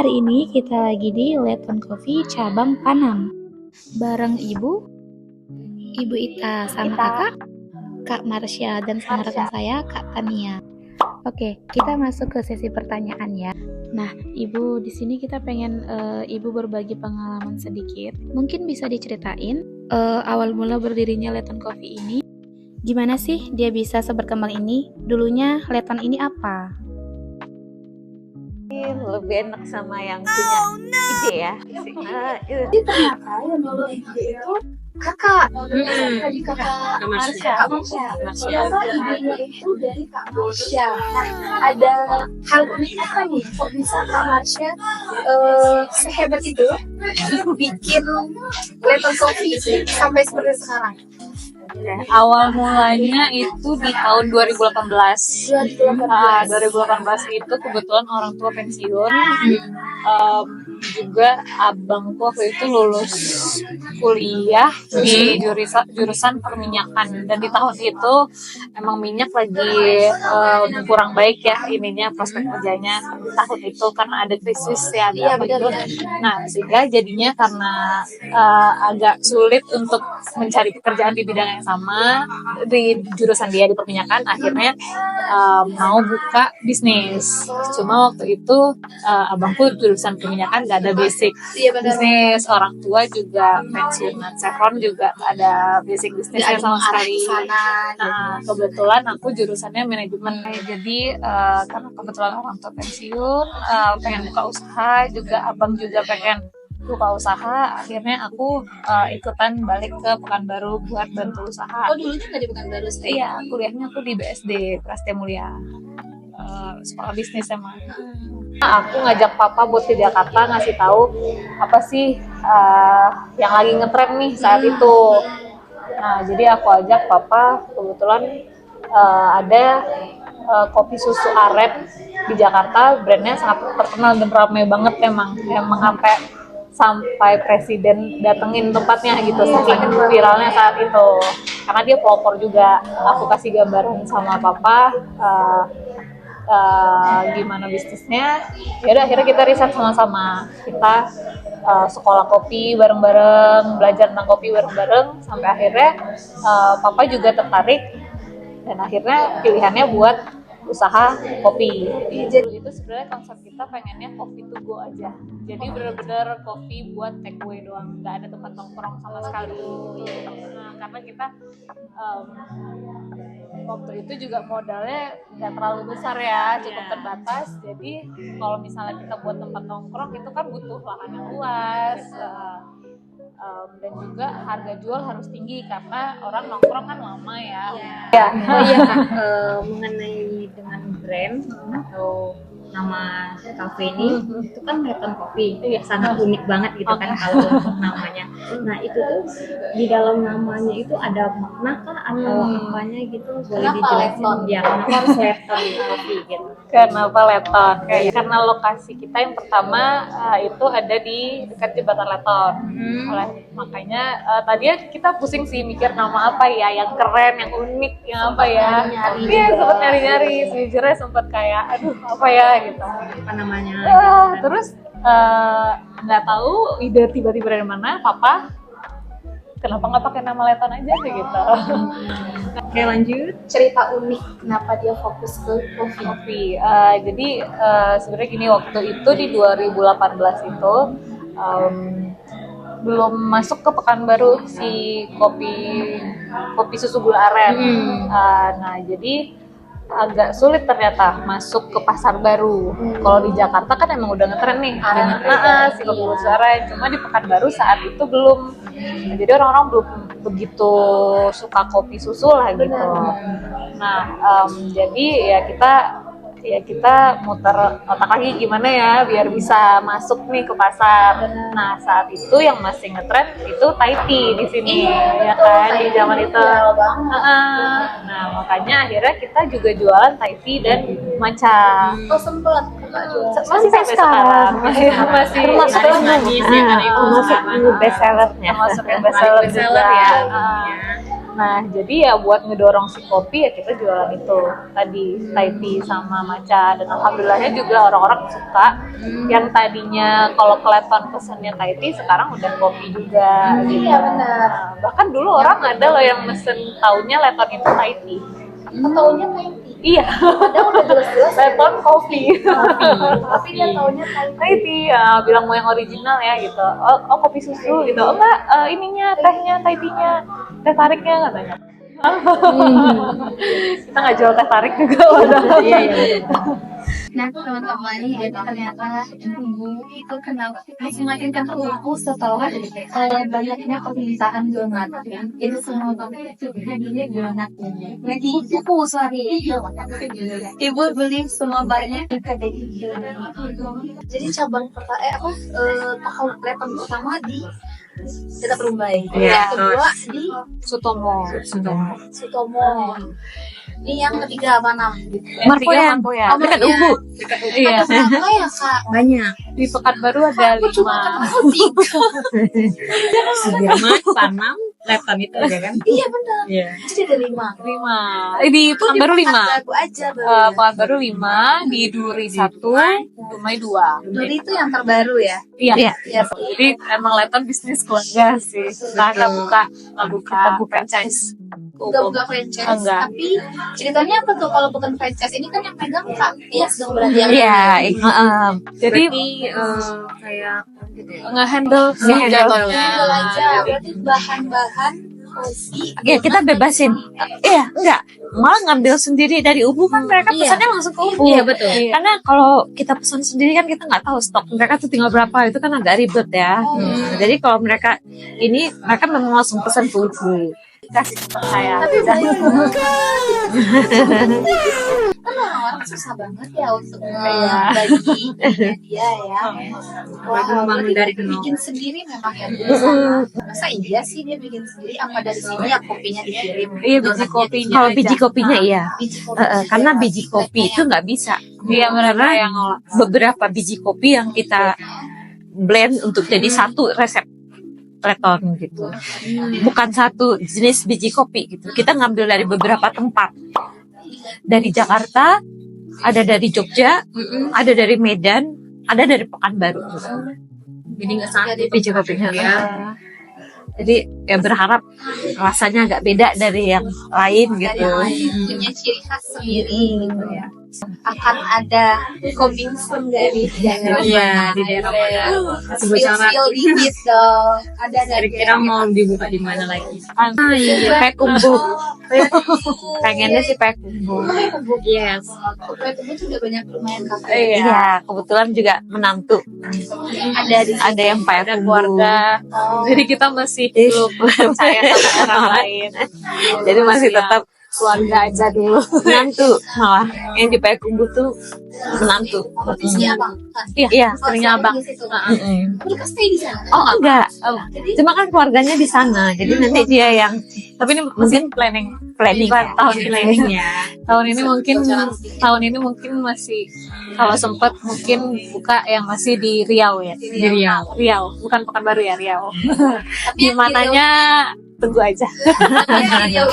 hari ini kita lagi di Letton Coffee cabang Panam. Bareng Ibu Ita sama Kakak, Kak Marsha, dan sama rekan saya, Kak Tania. Oke, kita masuk ke sesi pertanyaan ya. Nah, Ibu, di sini kita pengen Ibu berbagi pengalaman sedikit. Mungkin bisa diceritain awal mula berdirinya Letton Coffee ini. Gimana sih dia bisa seberkembang ini? Dulunya Letton ini apa? Lebih enak sama yang punya ide ya. Jadi ternyata yang dulu ide itu kakak Marsha. Ternyata idenya itu dari Kak Marsha. Nah, ada hal unik apa nih? Kok bisa Kak Marsha sehebat itu bikin Letton Coffee sampai seperti sekarang? Awal mulanya itu di tahun 2018. 2018 itu kebetulan orang tua pensiun. Juga abangku waktu itu lulus kuliah di jurusan perminyakan, dan di tahun itu emang minyak lagi kurang baik ya ininya, prospek kerjanya di tahun itu karena ada krisis ya. Nah, sehingga jadinya karena agak sulit untuk mencari pekerjaan di bidang yang sama di jurusan dia di perminyakan, akhirnya mau buka bisnis. Cuma waktu itu abangku jurusan perminyakan gak ada basic bisnis, orang tua juga pensiunan Chevron juga ada basic bisnisnya sama sekali. Nah, kebetulan aku jurusannya manajemen, jadi karena kebetulan orang tua pensiun, pengen buka usaha juga, abang juga pengen buka usaha, akhirnya aku ikutan balik ke Pekanbaru buat bantu usaha. Oh, dulunya nggak di Pekanbaru sih? Iya, kuliahnya aku di BSD Prasetya Mulia, sekolah bisnis emang. Aku ngajak papa buat ke Jakarta ngasih tahu apa sih yang lagi ngetren nih saat itu. Nah, jadi aku ajak papa, kebetulan ada kopi susu aren di Jakarta, brandnya sangat terkenal dan ramai banget emang sampai presiden datengin tempatnya gitu, saking viralnya saat itu. Karena dia pelopor juga. Aku kasih gambaran sama papa gimana bisnisnya. Yaudah, akhirnya kita riset sama-sama, kita sekolah kopi bareng-bareng, belajar tentang kopi bareng-bareng, sampai akhirnya papa juga tertarik, dan akhirnya pilihannya buat usaha kopi. Jadi itu sebenarnya konsep kita pengennya coffee to go aja, jadi benar-benar kopi buat take away doang, nggak ada tempat nongkrong sama sekali. Nah, karena kita waktu itu juga modalnya nggak terlalu besar ya, cukup terbatas. Jadi kalau misalnya kita buat tempat nongkrong itu kan butuh lahan yang luas, dan juga harga jual harus tinggi karena orang nongkrong kan lama ya. Iya Kak, mengenai dengan brand atau nama kafe ini, itu kan Letton Coffee, sangat unik banget gitu kan kalau untuk namanya. Nah, itu tuh di dalam namanya itu ada makna kah atau apanya gitu, boleh dijelasin ya kenapa harus Letton Coffee gitu? Kenapa Letton? Karena lokasi kita yang pertama itu ada di dekat jembatan Letton. Makanya tadinya kita pusing sih mikir nama apa ya yang keren, yang unik, yang apa ya. Iya, sempat nyari-nyari, sejujurnya sempat kayak aduh apa ya gitu. Apa namanya? Terus nggak tahu ide tiba-tiba dari mana, papa kenapa nggak pakai nama Letton aja sih gitu. Oke, lanjut. Cerita unik kenapa dia fokus ke kopi. Jadi sebenarnya gini, waktu itu di 2018 itu belum masuk ke Pekanbaru si kopi susu gula aren. Nah, jadi agak sulit ternyata masuk ke pasar baru. Kalau di Jakarta kan emang udah ngetren nih si kopi susu aren, cuma di Pekanbaru saat itu belum. Jadi orang-orang belum begitu suka kopi susu lah gitu. Nah, jadi kita muter otak lagi gimana ya biar bisa masuk nih ke pasar. Nah, saat itu yang masih ngetren itu Thai tea di sini, ya kan, di zaman itu. Nah, makanya akhirnya kita juga jualan Thai tea dan matcha. Oh, sempet Masih sampai sekarang. Masih Termasuk yang best sellernya. Termasuk yang best seller juga. Nah, jadi ya buat ngedorong si kopi ya kita jualan itu tadi Thai tea sama matcha, dan alhamdulillahnya juga orang-orang suka. Yang tadinya kalau keleton pesennya Thai tea sekarang udah kopi juga gitu. Iya, benar. Nah, bahkan dulu orang ada loh yang mesen taunya leton itu Thai tea. Taunya Thai tea. Iya, Padahal udah jelas-jelas leton kopi. tapi dia taunya Thai tea. Thai tea, ya, bilang mau yang original ya gitu. Oh kopi susu gitu. Oh enggak, ininya tehnya Thai tea-nya, teh tariknya katanya. Kita nggak jual teh tarik juga padahal. Nah, teman-teman, jadi ternyata itu kenapa semakin terlupu setelah banyaknya permintaan donat. Itu semua donat itu hadiahnya donat. Jadi itu sorry. Ibu beli semua banyak dari donat. Jadi cabang pertama tahun level pertama di Kita Perumbai. Iya. Yang kedua di Sutomo. Sutomo. Ini yang ketiga mana? Marpoyan. Oh, Dekat Marpoyan. Ubu. Iya. Ada berapa ya, Kak? Banyak. Di Pekanbaru ada 5. Sudirman, Panam, Leton itu aja kan? Iya benar. Iya. Jadi ada 5. 5. Di Pekanbaru 5. Baru aja baru. Pekanbaru 5, di Duri 1, Dumai 2. Duri itu yang terbaru ya. Iya. Iya. Jadi emang Leton bisnis keluarga sih. Nggak buka franchise. Enggak buka franchise, Enggak. tapi ceritanya apa tuh kalau bukan franchise ini kan yang pegang Kak Tias dong berarti yang Iya, Jadi Kayak nge-handle sih. handle aja berarti bahan-bahan kopi. ya kita bebasin. Iya, enggak. Malah ngambil sendiri dari Ubu kan mereka pesannya langsung ke Ubu. Iya, betul. Karena kalau kita pesan sendiri kan kita nggak tahu stok mereka tuh tinggal berapa, itu kan agak ribet ya. Jadi kalau mereka memang langsung pesan ke Ubu. Kasih saya. Tapi kan orang-orang susah banget ya untuk bagi dia ya. Wah, memang dari nol. bikin sendiri memang yang bisa. Masa iya sih dia bikin sendiri? Apa dari sini ya kopinya dikirim? Iya, biji kopinya. Kalau biji kopinya iya. Biji kopi. Karena biji kopi itu nggak bisa. Iya, mereka Karena yang ngolah. beberapa biji kopi yang kita blend untuk jadi satu resep leton gitu. Bukan satu jenis biji kopi gitu. Kita ngambil dari beberapa tempat. Dari Jakarta, ada dari Jogja, ada dari Medan, ada dari Pekanbaru. Jadi nggak satu Biji kopinya. ya. Jadi ya berharap rasanya agak beda dari yang lain Dari gitu. yang lain punya ciri khas sendiri gitu ya. Akan ada coming soon dari daerah Iya, di daerah mana? Kasih bocoran. Spill dikit dong. Ada dari Kira-kira mau dibuka di mana lagi? Kayak kumbu. Pengennya sih kayak kumbu. Yes. Kopi itu juga banyak lumayan kafe. Iya, kebetulan juga menantu. Ada di Ada yang pakai kumbu. Keluarga. Jadi kita masih belum percaya sama orang lain. Jadi masih tetap Keluarga aja dulu. menantu malah yang di kumbu tuh menantu. Kopisnya apa? Iya. Seringnya abang. Mereka stay di sana. Oh enggak. Jadi Cuma kan keluarganya di sana. Jadi nanti dia yang Tapi ini mungkin planning ya. tahun ini. ya. Tahun ini mungkin masih kalau sempat mungkin buka yang masih di Riau ya. Di Riau. Riau, bukan Pekanbaru ya, Riau. tapi Di mananya tunggu aja. yang